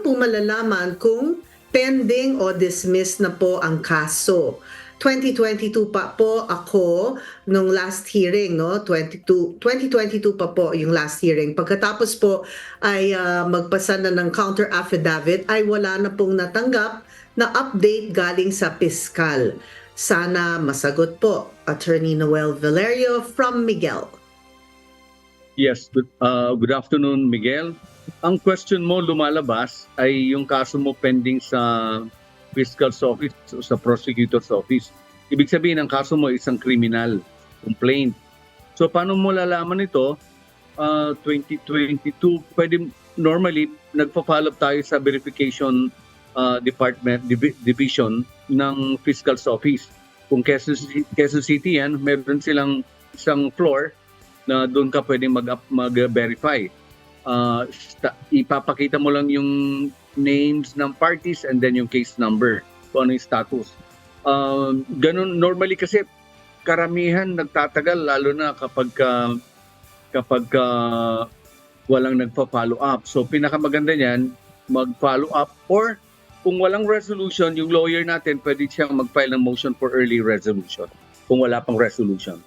po malalaman kung pending o dismiss na po ang kaso? 2022 pa po ako nung last hearing, no? 2022 pa po yung last hearing. Pagkatapos po ay magpasa na ng counter affidavit ay wala na pong natanggap na update galing sa piskal. Sana masagot po, Attorney Noel Valerio from Miguel. Yes, good afternoon, Miguel. Ang question mo lumalabas ay yung kaso mo pending sa Fiscal's Office o sa Prosecutor's Office. Ibig sabihin, ang kaso mo isang criminal complaint. So paano mo lalaman ito? 2022, pwede normally nagpa-follow up tayo sa verification division ng Fiscal's Office. Kung Quezon City yan, meron silang isang floor na doon ka pwedeng mag-verify. Ipapakita mo lang yung names ng parties and then yung case number, kung ano yung status. Ganun, normally kasi karamihan nagtatagal, lalo na kapag walang nagpa-follow up. So pinakamaganda niyan, mag-follow up, or kung walang resolution, yung lawyer natin pwede siyang mag-file ng motion for early resolution kung wala pang resolution.